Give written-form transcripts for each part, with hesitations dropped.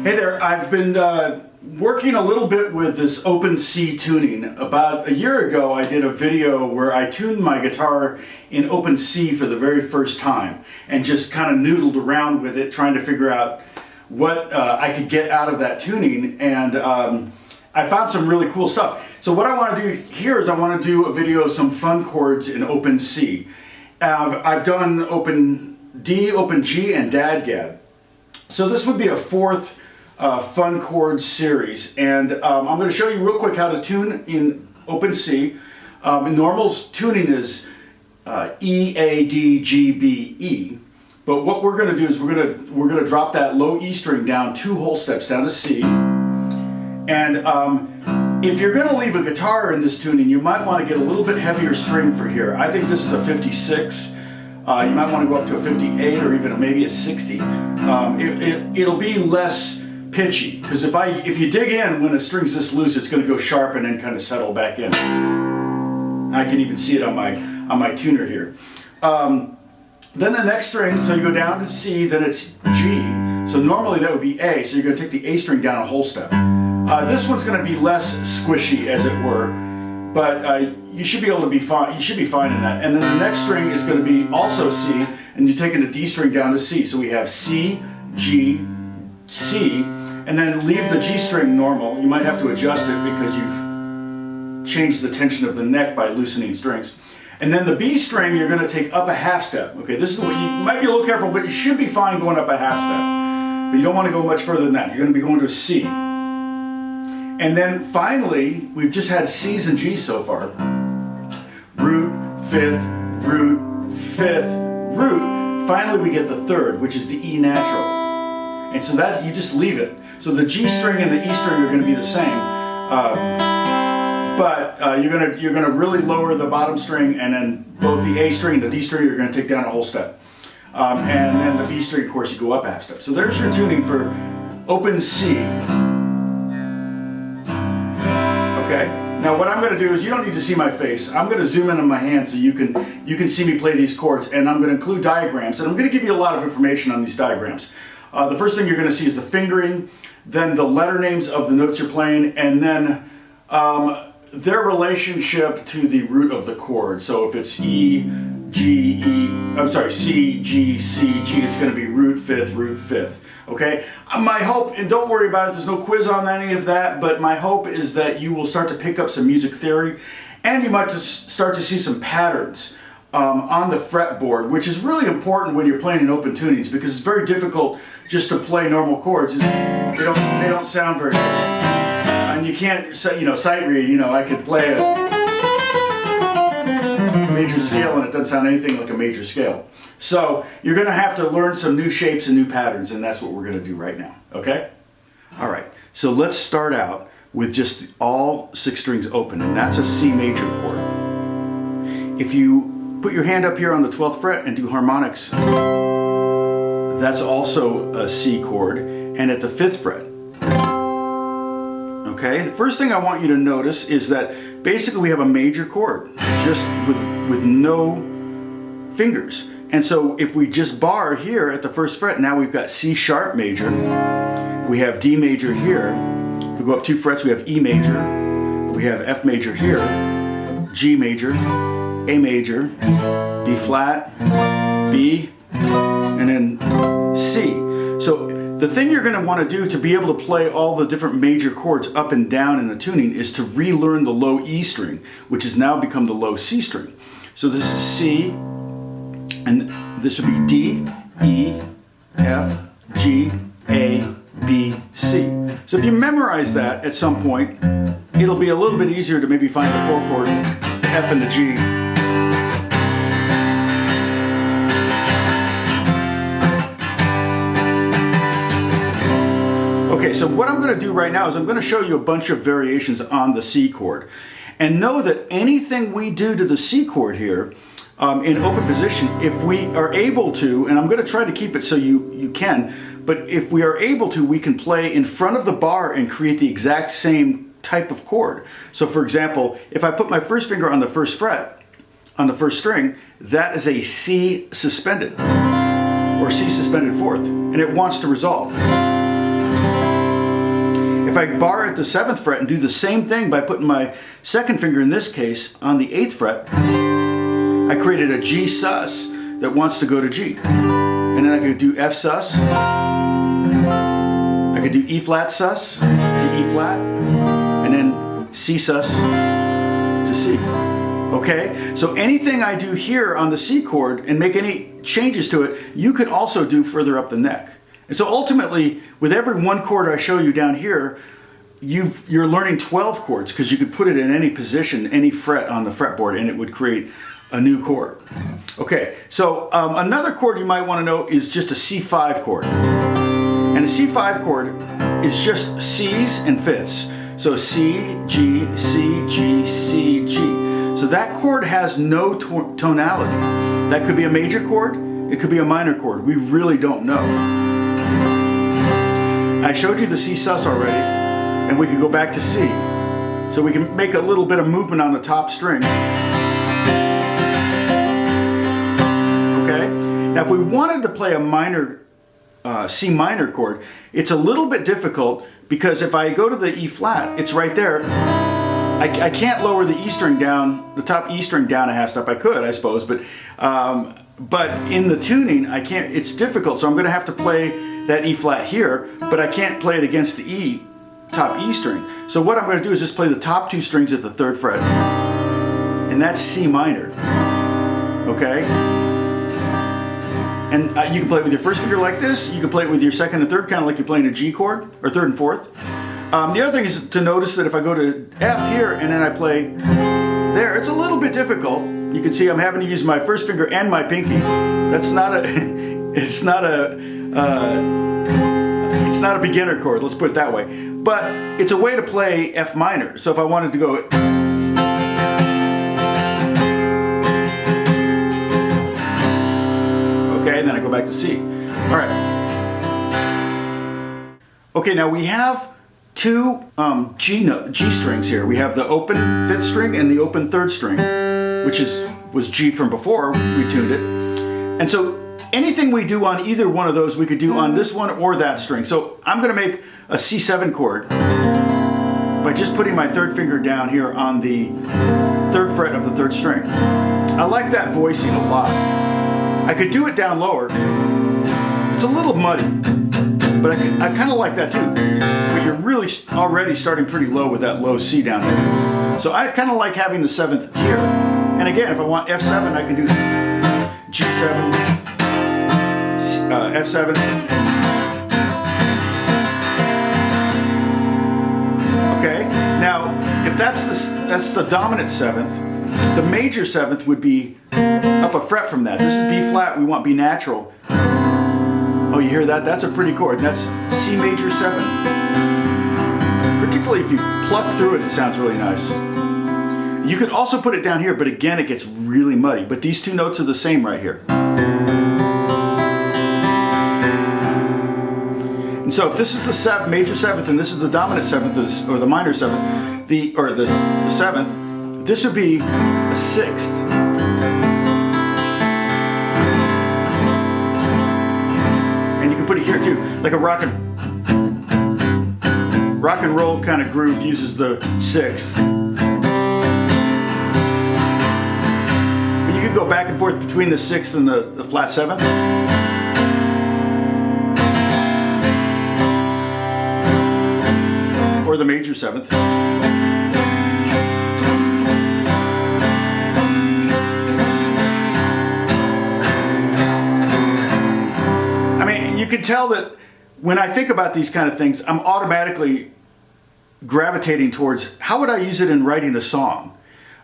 Hey there, I've been working a little bit with this open C tuning. About a year ago I did a video where I tuned my guitar in open C for the very first time and just kind of noodled around with it trying to figure out what I could get out of that tuning, and I found some really cool stuff. So what I want to do here is I want to do a video of some fun chords in open C. I've done open D, open G, and dadgad. So this would be a fourth fun chords series, and I'm going to show you real quick how to tune in open C. Normal tuning is E, A, D, G, B, E, but what we're going to do is we're going to drop that low E string down 2 whole steps down to C. And if you're going to leave a guitar in this tuning, you might want to get a little bit heavier string for here. I think this is a 56. You might want to go up to a 58 or even maybe a 60. It'll be less pitchy, because if you dig in when a string's this loose, it's going to go sharp and then kind of settle back in. I can even see it on my tuner here. Then the next string, so you go down to C, then it's G. So normally that would be A, so you're going to take the A string down a whole step. This one's going to be less squishy, as it were, but you should be able to be fine. You should be fine in that. And then the next string is going to be also C, and you're taking a D string down to C. So we have C, G, C, and then leave the G string normal. You might have to adjust it because you've changed the tension of the neck by loosening strings. And then the B string you're going to take up a half step. Okay, this is what you might be a little careful, but you should be fine going up a half step. But you don't want to go much further than that. You're going to be going to a C. And then finally, we've just had C's and G's so far. Root, fifth, root, fifth, root. Finally we get the third, which is the E natural. And so that, you just leave it. So the G string and the E string are going to be the same. But you're gonna really lower the bottom string, and then both the A string and the D string you're going to take down a whole step. And then the B string, of course, you go up a half step. So there's your tuning for open C. Okay. Now what I'm going to do is, you don't need to see my face. I'm going to zoom in on my hand so you can see me play these chords, and I'm going to include diagrams, and I'm going to give you a lot of information on these diagrams. The first thing you're going to see is the fingering, then the letter names of the notes you're playing, and then their relationship to the root of the chord. So if it's C, G, C, G, it's going to be root fifth, root fifth. Okay? My hope, and don't worry about it, there's no quiz on any of that, but my hope is that you will start to pick up some music theory, and you might just start to see some patterns on the fretboard, which is really important when you're playing in open tunings, because it's very difficult just to play normal chords. They don't sound very good. And you can't, sight read. I could play a major scale and it doesn't sound anything like a major scale. So you're going to have to learn some new shapes and new patterns, and that's what we're going to do right now. Okay? All right. So let's start out with just all 6 strings open, and that's a C major chord. If you put your hand up here on the 12th fret and do harmonics, that's also a C chord, and at the 5th fret. Okay, the first thing I want you to notice is that basically we have a major chord, just with no fingers. And so if we just bar here at the 1st fret, now we've got C sharp major, we have D major here, if we go up 2 frets we have E major, we have F major here, G major, A major, B flat, B, and then C. So the thing you're going to want to do to be able to play all the different major chords up and down in the tuning is to relearn the low E string, which has now become the low C string. So this is C, and this would be D, E, F, G, A, B, C. So if you memorize that at some point, it'll be a little bit easier to maybe find the 4 chord, the F and the G. Okay, so what I'm going to do right now is I'm going to show you a bunch of variations on the C chord. And know that anything we do to the C chord here in open position, if we are able to, and I'm going to try to keep it so you can, but if we are able to, we can play in front of the bar and create the exact same type of chord. So for example, if I put my first finger on the 1st fret, on the 1st string, that is a C suspended, or C suspended 4th, and it wants to resolve. If I bar at the 7th fret and do the same thing by putting my second finger, in this case, on the 8th fret, I created a G sus that wants to go to G. And then I could do F sus, I could do E flat sus to E flat, and then C sus to C. Okay, so anything I do here on the C chord and make any changes to it, you can also do further up the neck. And so ultimately, with every one chord I show you down here, you're learning 12 chords, because you could put it in any position, any fret on the fretboard, and it would create a new chord. Okay, so another chord you might want to know is just a C5 chord. And a C5 chord is just C's and fifths. So C, G, C, G, C, G. So that chord has no tonality. That could be a major chord, it could be a minor chord. We really don't know. I showed you the C sus already, and we could go back to C. So we can make a little bit of movement on the top string. Okay? Now if we wanted to play a minor C minor chord, it's a little bit difficult, because if I go to the E flat, it's right there. I can't lower the E string down, the top E string down a half step. I could, I suppose, but in the tuning, I can't. It's difficult, so I'm going to have to play that E flat here, but I can't play it against the E, top E string. So what I'm going to do is just play the top 2 strings at the 3rd fret, and that's C minor. Okay? And you can play it with your first finger like this. You can play it with your 2nd and 3rd, kind of like you're playing a G chord, or 3rd and 4th. The other thing is to notice that if I go to F here and then I play there, it's a little bit difficult. You can see I'm having to use my first finger and my pinky. That's not a, it's not a beginner chord, let's put it that way. But it's a way to play F minor. So if I wanted to go, okay, and then I go back to C. All right. Okay, now we have 2 G strings here. We have the open 5th string and the open 3rd string, which was G from before we tuned it. And so anything we do on either one of those, we could do on this one or that string. So I'm going to make a C7 chord by just putting my 3rd finger down here on the 3rd fret of the 3rd string. I like that voicing a lot. I could do it down lower. It's a little muddy, but I kind of like that too. But you're really already starting pretty low with that low C down there. So I kind of like having the 7th here. And again, if I want F7, I can do G7, F7. Okay, now if that's the dominant 7th, the major 7th would be up a fret from that. This is B flat, we want B natural. Oh, you hear that? That's a pretty chord. And that's C major 7. Particularly if you pluck through it, it sounds really nice. You could also put it down here, but again, it gets really muddy. But these 2 notes are the same right here. And so if this is the major 7th and this is the dominant 7th, or the minor 7th, the 7th, this would be a 6th. Put it here too, like a rock and roll kind of groove uses the 6th. But you could go back and forth between the 6th and the flat 7th. Or the major 7th. You can tell that when I think about these kind of things, I'm automatically gravitating towards how would I use it in writing a song.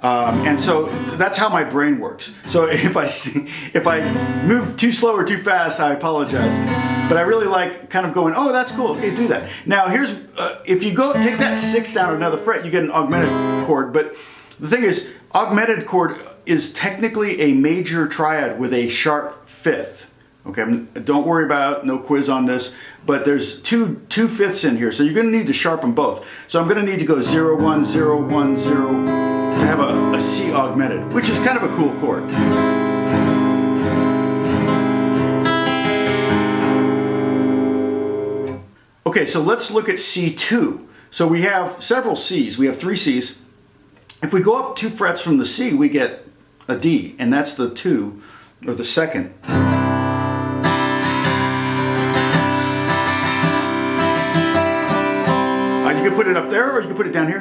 And so that's how my brain works. So if I move too slow or too fast, I apologize. But I really like kind of going, oh, that's cool, okay, do that. Now here's, if you go take that 6 down another fret, you get an augmented chord. But the thing is, augmented chord is technically a major triad with a sharp 5th. Okay, don't worry about, no quiz on this, but there's two 5ths in here, so you're going to need to sharpen both. So I'm going to need to go 0, 1, 0, 1, 0 to have a C augmented, which is kind of a cool chord. Okay, so let's look at C2. So we have several Cs. We have 3 Cs. If we go up 2 frets from the C, we get a D, and that's the 2, or the second. You can put it up there, or you can put it down here.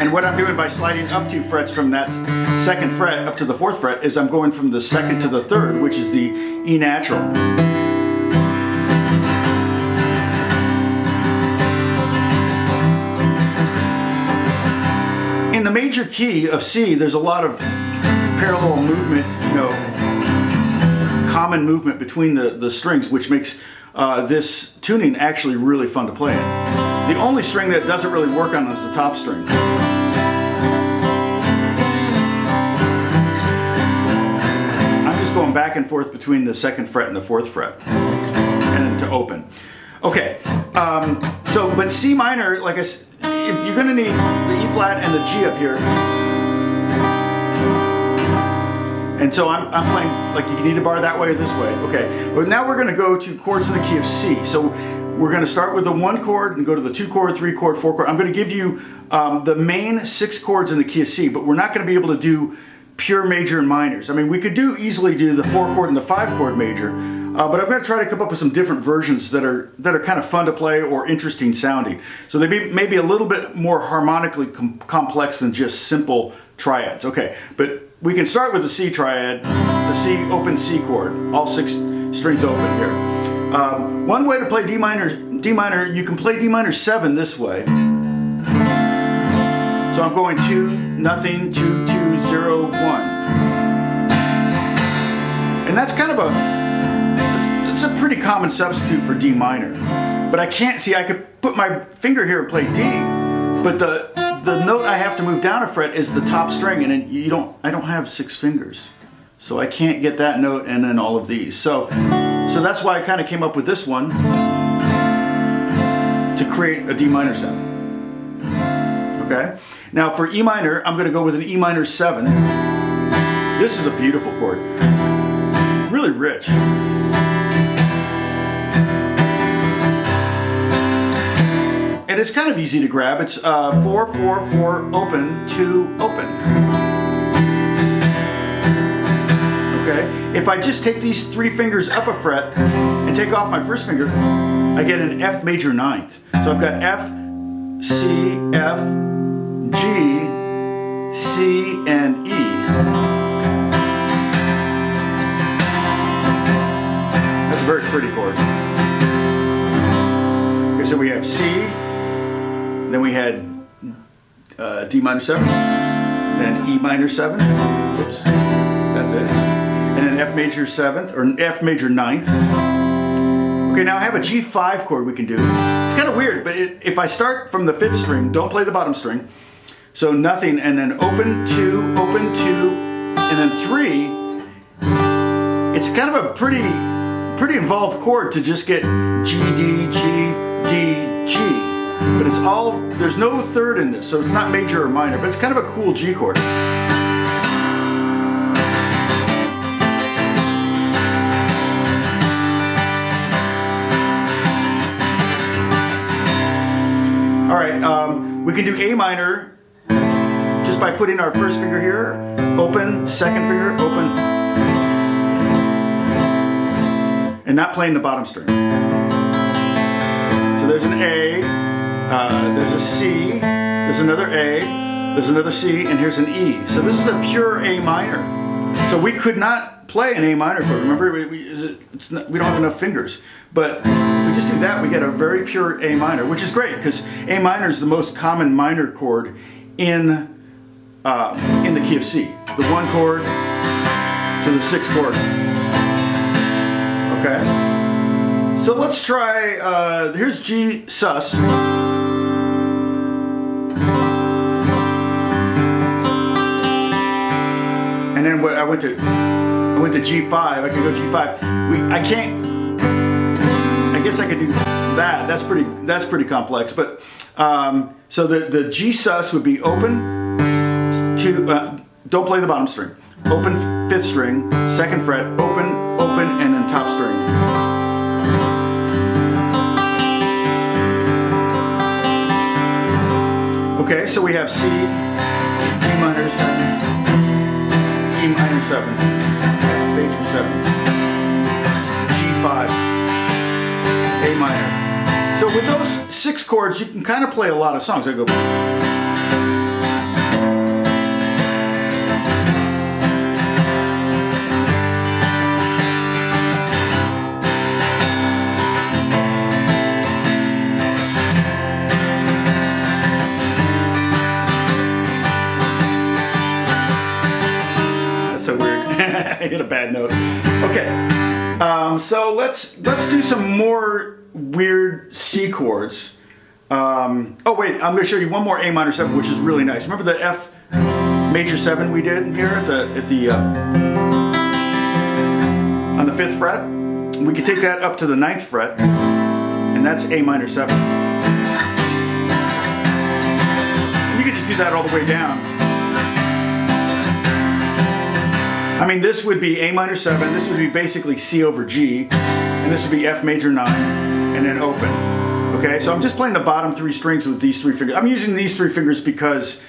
And what I'm doing by sliding up 2 frets from that 2nd fret up to the 4th fret is I'm going from the 2nd to the 3rd, which is the E natural. In the major key of C, there's a lot of parallel movement, you know, common movement between the strings, which makes this tuning actually really fun to play in. The only string that doesn't really work on is the top string. I'm just going back and forth between the 2nd fret and the 4th fret, and to open. Okay, but C minor, like I said, if you're going to need the E flat and the G up here, and so I'm playing, like, you can either bar that way or this way. Okay, but now we're going to go to chords in the key of C. So we're going to start with the 1 chord and go to the 2 chord, 3 chord, 4 chord. I'm going to give you the main 6 chords in the key of C, but we're not going to be able to do pure major and minors. I mean, we could easily do the 4 chord and the 5 chord major, but I'm going to try to come up with some different versions that are kind of fun to play or interesting sounding. So they may be a little bit more harmonically complex than just simple triads. Okay, but we can start with the C triad, the C open C chord, all 6 strings open here. One way to play D minor, you can play D minor 7 this way. So I'm going 2, nothing, 2, 2, 0, 1. And that's kind of it's a pretty common substitute for D minor. But I could put my finger here and play D, but the note I have to move down a fret is the top string, and I don't have 6 fingers. So I can't get that note and then all of these. So that's why I kind of came up with this one to create a D minor sound. Okay? Now for E minor, I'm going to go with an E minor 7. This is a beautiful chord. Really rich. And it's kind of easy to grab. It's 4, 4, 4, open, 2, open. Okay? If I just take these 3 fingers up a fret and take off my first finger, I get an F major 9th. So I've got F, C, F, G, C, and E. That's a very pretty chord. Okay, so we have C, then we had D minor 7, then E minor 7, whoops, that's it, and then F major 7th, or F major 9th. Okay, now I have a G5 chord we can do. It's kind of weird, but if I start from the 5th string, don't play the bottom string, so nothing, and then open 2, and then 3, it's kind of a pretty involved chord to just get G, D, G, D, G. But it's all, there's no 3rd in this, so it's not major or minor, but it's kind of a cool G chord. All right, we can do A minor just by putting our first finger here, open, 2nd finger, open, and not playing the bottom string. So there's an A, there's a C, there's another A, there's another C, and here's an E. So this is a pure A minor. So we could not play an A minor chord. Remember, we don't have enough fingers. But if we just do that, we get a very pure A minor, which is great because A minor is the most common minor chord in the key of C. The 1 chord to the 6th chord. Okay. So let's try. Here's G sus. And then I went to G5. I could go G5. I can't. I guess I could do that. That's pretty complex. But so the G sus would be open to. Don't play the bottom string. open 5th string, 2nd fret, open, open, and then top string. Okay, so we have C, D minor 7, E minor 7, F major 7, G5, A minor. So with those 6 chords, you can kind of play a lot of songs. I go. So weird. I hit a bad note. Okay, so let's do some more weird C chords. Oh wait, I'm going to show you one more A minor 7, which is really nice. Remember the F major 7 we did here at the on the 5th fret? We could take that up to the 9th fret, and that's A minor 7. And you could just do that all the way down. I mean, this would be A minor 7, this would be basically C over G, and this would be F major 9, and then open. Okay, so I'm just playing the bottom 3 strings with these 3 fingers. I'm using these 3 fingers because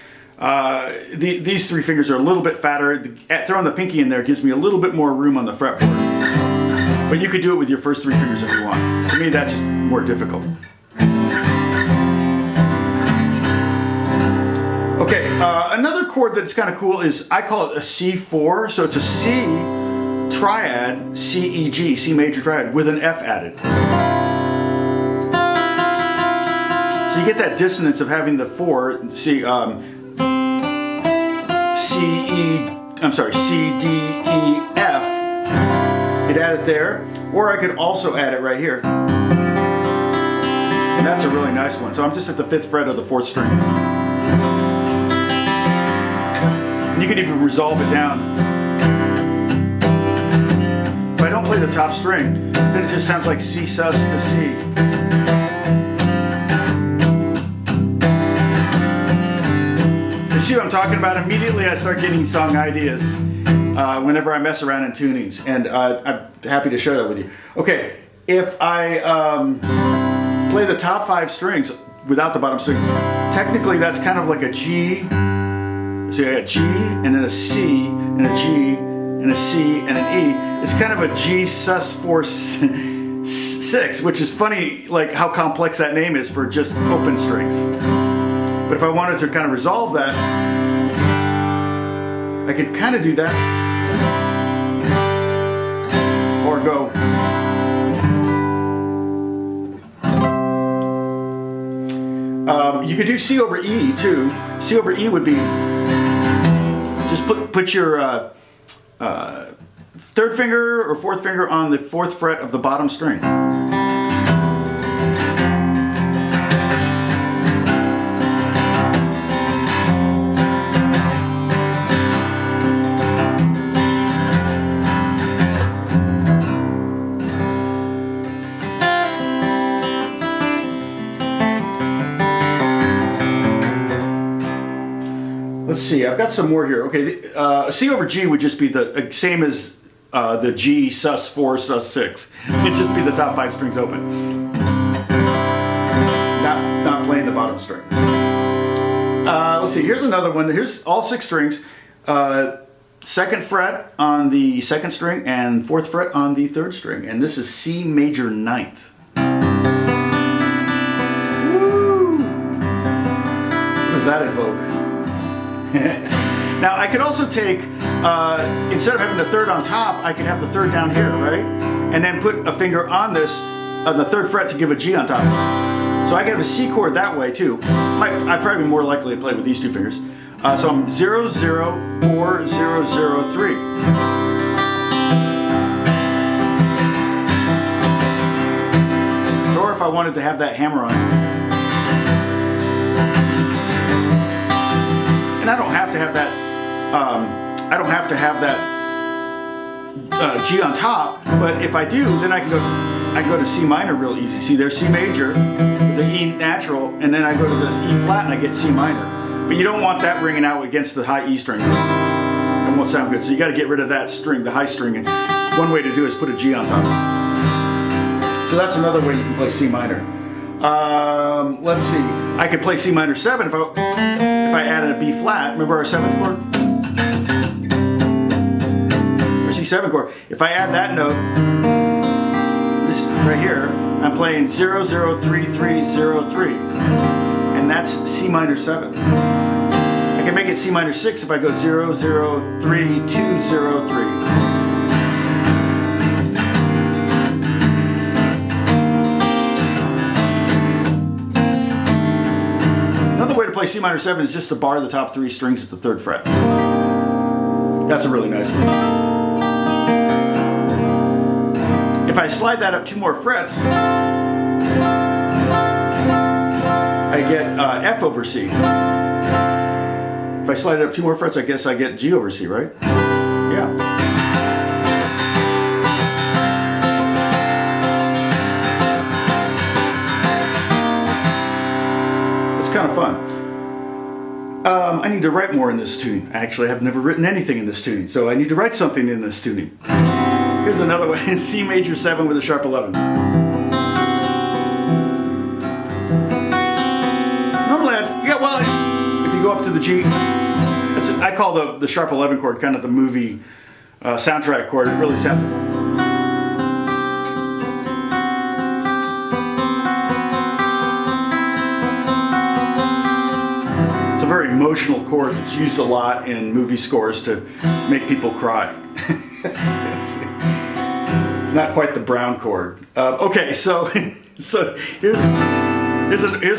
these 3 fingers are a little bit fatter. Throwing the pinky in there gives me a little bit more room on the fretboard. But you could do it with your first 3 fingers if you want. To me, that's just more difficult. Okay, another chord that's kind of cool is, I call it a C4, so it's a C triad, C, E, G, C major triad, with an F added. So you get that dissonance of having the 4, C, C, D, E, F. You'd add it there, or I could also add it right here. And that's a really nice one. So I'm just at the 5th fret of the 4th string. And you can even resolve it down. If I don't play the top string, then it just sounds like C sus to C. You see what I'm talking about? Immediately I start getting song ideas whenever I mess around in tunings, and I'm happy to share that with you. Okay, if I play the top 5 strings without the bottom string, technically that's kind of like a G. So I got G, and then a C, and a G, and a C, and an E. It's kind of a G sus 4 6, which is funny, like how complex that name is for just open strings. But if I wanted to kind of resolve that, I could kind of do that, or go. You could do C over E too. C over E would be, just put your 3rd finger or 4th finger on the 4th fret of the bottom string. Let's see, I've got some more here. Okay, C over G would just be the same as the G sus 4 sus 6. It'd just be the top 5 strings open. Not playing the bottom string. Let's see, here's another one. Here's all 6 strings. 2nd fret on the 2nd string and 4th fret on the 3rd string. And this is C major 9th. Woo! What does that evoke? Now I could also take, instead of having the 3rd on top, I could have the 3rd down here, right? And then put a finger on this, on the 3rd fret to give a G on top. So I could have a C chord that way too. I'd probably be more likely to play with these 2 fingers. So I'm 0, 0, 4, 0, 0, 3. Or if I wanted to have that hammer on it. And I don't have to have that. I don't have to have that G on top. But if I do, then I can go to C minor real easy. See, there's C major with the E natural, and then I go to the E flat and I get C minor. But you don't want that ringing out against the high E string. I won't sound good. So you got to get rid of that string, the high string. And one way to do it is put a G on top. So that's another way you can play C minor. Let's see. I could play C minor 7 if I added a B flat. Remember our 7th chord? Or C7 chord. If I add that note, this right here, I'm playing 0, 0, 3, 3, 0, 3. And that's C minor 7. I can make it C minor 6 if I go 0, 0, 3, 2, 0, 3. Another way to play C minor 7 is just to bar the top 3 strings at the 3rd fret. That's a really nice one. If I slide that up 2 more frets, I get F over C. If I slide it up 2 more frets, I guess I get G over C, right? Yeah. It's kind of fun. I need to write more in this tuning. Actually, I've never written anything in this tuning, so I need to write something in this tuning. Here's another one in C major 7 with a sharp 11. If you go up to the G, I call the sharp 11 chord kind of the movie soundtrack chord. It really sounds. It's a very emotional chord that's used a lot in movie scores to make people cry. It's not quite the brown chord. Okay, so here's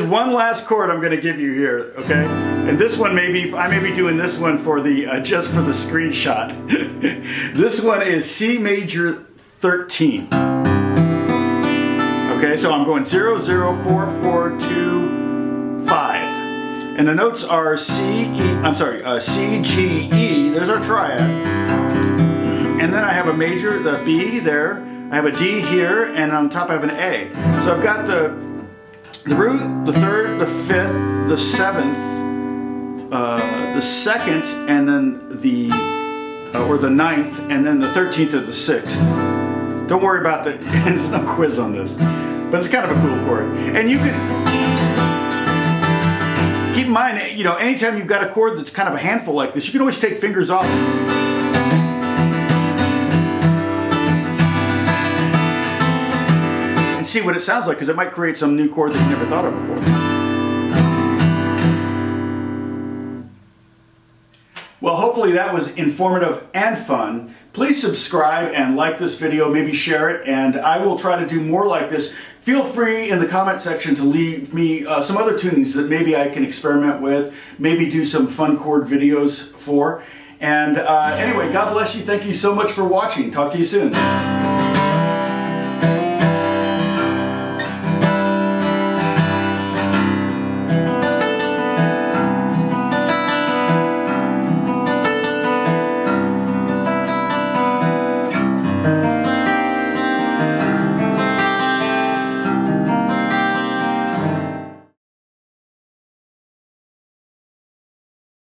one last chord I'm going to give you here, okay? And this one I may be doing this one for the just for the screenshot. This one is C major 13. Okay, so I'm going 0, 0, 4, 4, 2, 5. And the notes are C, G, E. There's our triad. And then I have a major, the B there. I have a D here, and on top I have an A. So I've got the root, the 3rd, the 5th, the 7th, the 2nd, and then the 9th, and then the 13th or the 6th. Don't worry about that. There's no quiz on this, but it's kind of a cool chord. And you can keep in mind, anytime you've got a chord that's kind of a handful like this, you can always take fingers off. See what it sounds like, because it might create some new chord that you never thought of before. Well, hopefully that was informative and fun. Please subscribe and like this video, maybe share it, and I will try to do more like this. Feel free in the comment section to leave me some other tunings that maybe I can experiment with, maybe do some fun chord videos for. And anyway, God bless you. Thank you so much for watching. Talk to you soon.